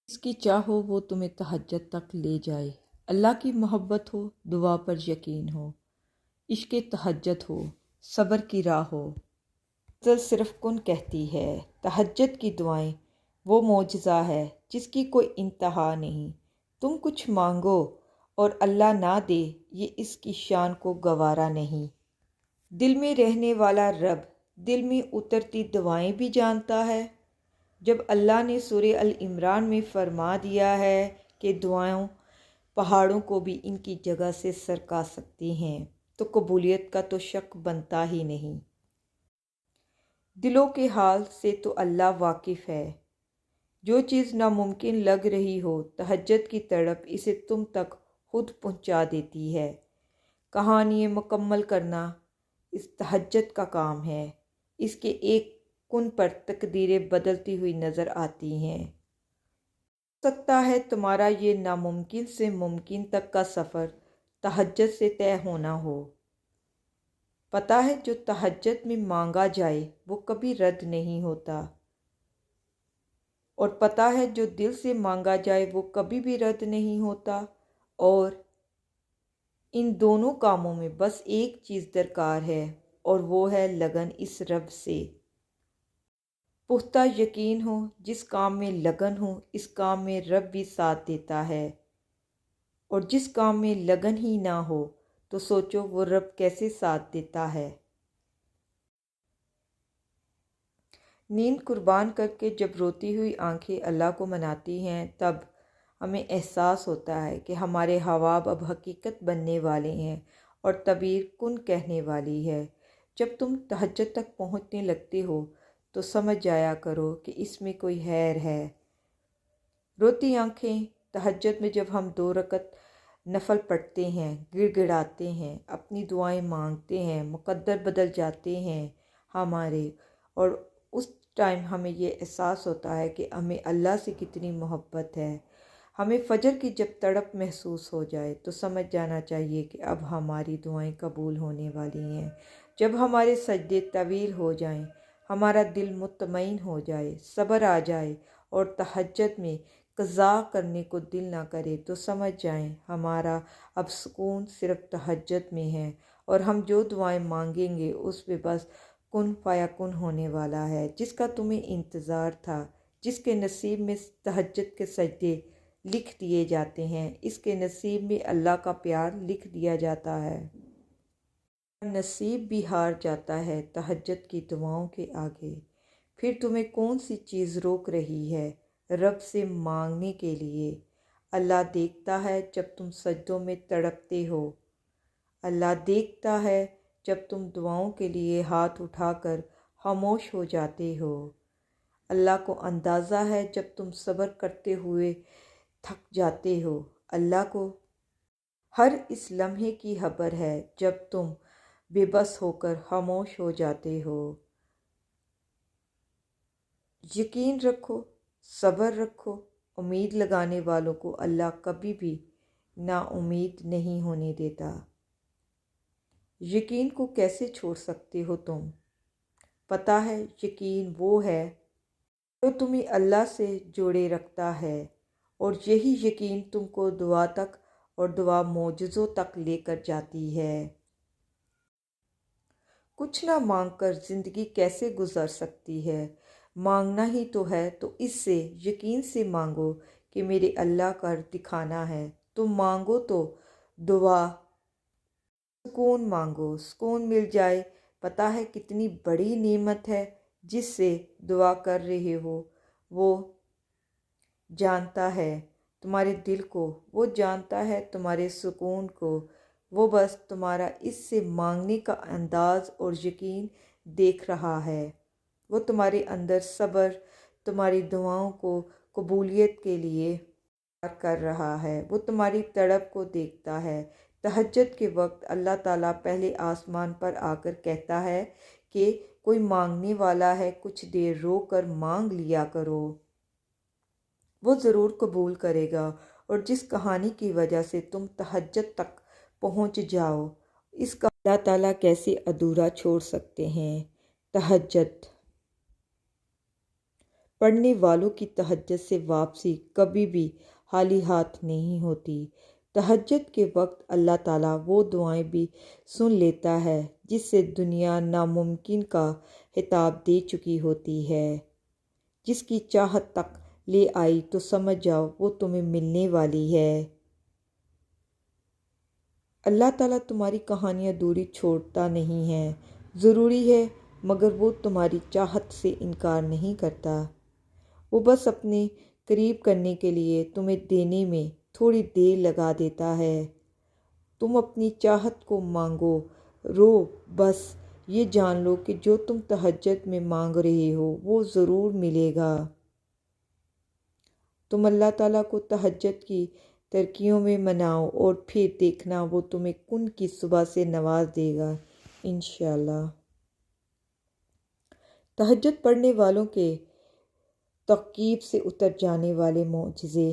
جس کی چاہو وہ تمہیں تہجد تک لے جائے۔ اللہ کی محبت ہو، دعا پر یقین ہو، عشق تہجد ہو، صبر کی راہ ہو۔ غزل صرف کن کہتی ہے، تہجد کی دعائیں وہ معجزہ ہے جس کی کوئی انتہا نہیں۔ تم کچھ مانگو اور اللہ نہ دے، یہ اس کی شان کو گوارا نہیں۔ دل میں رہنے والا رب دل میں اترتی دعائیں بھی جانتا ہے۔ جب اللہ نے سورہ العمران میں فرما دیا ہے کہ دعاؤں پہاڑوں کو بھی ان کی جگہ سے سرکا سکتی ہیں، تو قبولیت کا تو شک بنتا ہی نہیں۔ دلوں کے حال سے تو اللہ واقف ہے۔ جو چیز ناممکن لگ رہی ہو، تہجد کی تڑپ اسے تم تک خود پہنچا دیتی ہے۔ کہانی مکمل کرنا اس تہجد کا کام ہے۔ اس کے ایک کن پر تقدیریں بدلتی ہوئی نظر آتی ہیں۔ ہو سکتا ہے تمہارا یہ ناممکن سے ممکن تک کا سفر تہجد سے طے ہونا ہو۔ پتہ ہے جو تہجد میں مانگا جائے وہ کبھی رد نہیں ہوتا، اور پتہ ہے جو دل سے مانگا جائے وہ کبھی بھی رد نہیں ہوتا۔ اور ان دونوں کاموں میں بس ایک چیز درکار ہے، اور وہ ہے لگن اس رب سے۔ پختہ یقین ہو، جس کام میں لگن ہو اس کام میں رب بھی ساتھ دیتا ہے، اور جس کام میں لگن ہی نہ ہو تو سوچو وہ رب کیسے ساتھ دیتا ہے۔ نیند قربان کر کے جب روتی ہوئی آنکھیں اللہ کو مناتی ہیں، تب ہمیں احساس ہوتا ہے کہ ہمارے خواب اب حقیقت بننے والے ہیں اور تعبیر کن کہنے والی ہے۔ جب تم تہجد تک پہنچنے لگتے ہو تو سمجھ جایا کرو کہ اس میں کوئی خیر ہے۔ روتی آنکھیں تہجد میں جب ہم 2 رکعت نفل پڑھتے ہیں، گڑ گڑاتے ہیں، اپنی دعائیں مانگتے ہیں، مقدر بدل جاتے ہیں ہمارے، اور اس ٹائم ہمیں یہ احساس ہوتا ہے کہ ہمیں اللہ سے کتنی محبت ہے۔ ہمیں فجر کی جب تڑپ محسوس ہو جائے تو سمجھ جانا چاہیے کہ اب ہماری دعائیں قبول ہونے والی ہیں۔ جب ہمارے سجدے طویل ہو جائیں، ہمارا دل مطمئن ہو جائے، صبر آ جائے اور تہجد میں قضا کرنے کو دل نہ کرے، تو سمجھ جائیں ہمارا اب سکون صرف تہجد میں ہے، اور ہم جو دعائیں مانگیں گے اس میں بس کن فیا کن ہونے والا ہے، جس کا تمہیں انتظار تھا۔ جس کے نصیب میں تہجد کے سجدے لکھ دیے جاتے ہیں، اس کے نصیب میں اللہ کا پیار لکھ دیا جاتا ہے۔ نصیب بھی ہار جاتا ہے تہجد کی دعاؤں کے آگے۔ پھر تمہیں کون سی چیز روک رہی ہے رب سے مانگنے کے لیے؟ اللہ دیکھتا ہے جب تم سجدوں میں تڑپتے ہو۔ اللہ دیکھتا ہے جب تم دعاؤں کے لیے ہاتھ اٹھا کر خاموش ہو جاتے ہو۔ اللہ کو اندازہ ہے جب تم صبر کرتے ہوئے تھک جاتے ہو۔ اللہ کو ہر اس لمحے کی خبر ہے جب تم بے بس ہو کر خاموش ہو جاتے ہو۔ یقین رکھو، صبر رکھو، امید لگانے والوں کو اللہ کبھی بھی نا امید نہیں ہونے دیتا۔ یقین کو کیسے چھوڑ سکتے ہو تم؟ پتہ ہے یقین وہ ہے جو تمہیں اللہ سے جوڑے رکھتا ہے، اور یہی یقین تم کو دعا تک اور دعا معجزوں تک لے کر جاتی ہے۔ کچھ نہ مانگ کر زندگی کیسے گزر سکتی ہے؟ مانگنا ہی تو ہے، تو اس سے یقین سے مانگو کہ میرے اللہ کر دکھانا ہے۔ تم مانگو تو دعا سکون مانگو، سکون مل جائے۔ پتہ ہے کتنی بڑی نعمت ہے جس سے دعا کر رہے ہو۔ وہ جانتا ہے تمہارے دل کو، وہ جانتا ہے تمہارے سکون کو، وہ بس تمہارا اس سے مانگنے کا انداز اور یقین دیکھ رہا ہے۔ وہ تمہارے اندر صبر، تمہاری دعاؤں کو قبولیت کے لیے کر رہا ہے۔ وہ تمہاری تڑپ کو دیکھتا ہے۔ تہجد کے وقت اللہ تعالیٰ پہلے آسمان پر آ کر کہتا ہے کہ کوئی مانگنے والا ہے، کچھ دیر رو کر مانگ لیا کرو، وہ ضرور قبول کرے گا۔ اور جس کہانی کی وجہ سے تم تہجد تک پہنچ جاؤ، اس کا اللہ تعالیٰ کیسے ادھورا چھوڑ سکتے ہیں؟ تہجد پڑھنے والوں کی تہجد سے واپسی کبھی بھی خالی ہاتھ نہیں ہوتی۔ تہجد کے وقت اللہ تعالیٰ وہ دعائیں بھی سن لیتا ہے جس سے دنیا ناممکن کا خطاب دے چکی ہوتی ہے۔ جس کی چاہت تک لے آئی تو سمجھ جاؤ وہ تمہیں ملنے والی ہے۔ اللہ تعالیٰ تمہاری کہانی ادھوری چھوڑتا نہیں ہے، ضروری ہے، مگر وہ تمہاری چاہت سے انکار نہیں کرتا۔ وہ بس اپنے قریب کرنے کے لیے تمہیں دینے میں تھوڑی دیر لگا دیتا ہے۔ تم اپنی چاہت کو مانگو، رو، بس یہ جان لو کہ جو تم تہجد میں مانگ رہے ہو وہ ضرور ملے گا۔ تم اللہ تعالیٰ کو تہجد کی ترکیوں میں مناؤ اور پھر دیکھنا وہ تمہیں کن کی صبح سے نواز دے گا انشاءاللہ۔ تہجد پڑھنے والوں کے تعقیب سے اتر جانے والے معجزے۔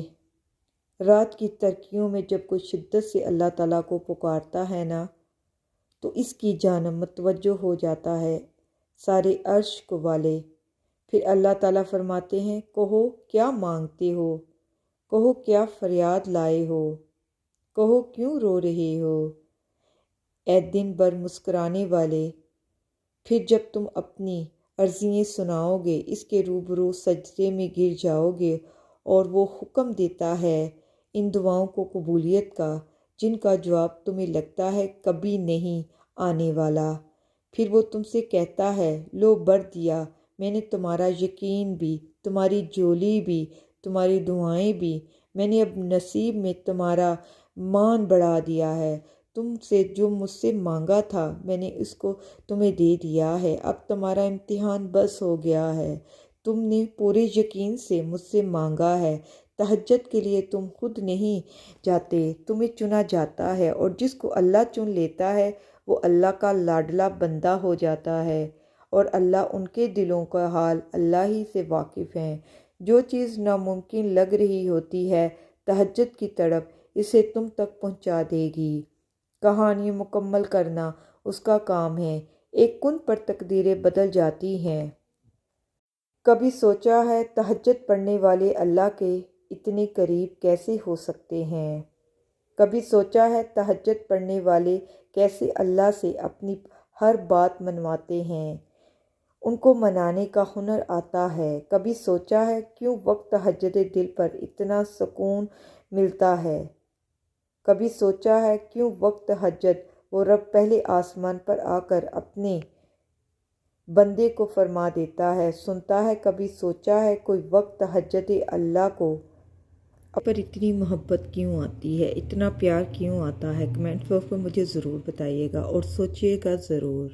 رات کی ترکیوں میں جب کوئی شدت سے اللہ تعالیٰ کو پکارتا ہے نا تو اس کی جانب متوجہ ہو جاتا ہے سارے عرش کو والے۔ پھر اللہ تعالیٰ فرماتے ہیں، کہو کیا مانگتے ہو، کہو کیا فریاد لائے ہو، کہو کیوں رو رہے ہو، اے دن بھر مسکرانے والے۔ پھر جب تم اپنی عرضییں سناؤ گے اس کے روبرو سجدے میں گر جاؤ گے اور وہ حکم دیتا ہے ان دعاؤں کو قبولیت کا جن کا جواب تمہیں لگتا ہے کبھی نہیں آنے والا۔ پھر وہ تم سے کہتا ہے، لو بھر دیا میں نے تمہارا یقین بھی، تمہاری جھولی بھی، تمہاری دعائیں بھی، میں نے اب نصیب میں تمہارا مان بڑھا دیا ہے۔ تم سے جو مجھ سے مانگا تھا میں نے اس کو تمہیں دے دیا ہے۔ اب تمہارا امتحان بس ہو گیا ہے، تم نے پورے یقین سے مجھ سے مانگا ہے۔ تہجد کے لیے تم خود نہیں جاتے، تمہیں چنا جاتا ہے، اور جس کو اللہ چن لیتا ہے وہ اللہ کا لاڈلا بندہ ہو جاتا ہے، اور اللہ ان کے دلوں کا حال اللہ ہی سے واقف ہیں۔ جو چیز ناممکن لگ رہی ہوتی ہے تہجد کی طرف اسے تم تک پہنچا دے گی۔ کہانی مکمل کرنا اس کا کام ہے، ایک کن پر تقدیریں بدل جاتی ہیں۔ کبھی سوچا ہے تہجد پڑھنے والے اللہ کے اتنے قریب کیسے ہو سکتے ہیں؟ کبھی سوچا ہے تہجد پڑھنے والے کیسے اللہ سے اپنی ہر بات منواتے ہیں، ان کو منانے کا ہنر آتا ہے؟ کبھی سوچا ہے کیوں وقت تہجد دل پر اتنا سکون ملتا ہے؟ کبھی سوچا ہے کیوں وقت تہجد وہ رب پہلے آسمان پر آ کر اپنے بندے کو فرما دیتا ہے، سنتا ہے؟ کبھی سوچا ہے کوئی وقت تہجد اللہ کو پر اتنی محبت کیوں آتی ہے، اتنا پیار کیوں آتا ہے؟ کمنٹ باکس میں مجھے ضرور بتائیے گا اور سوچیے گا ضرور۔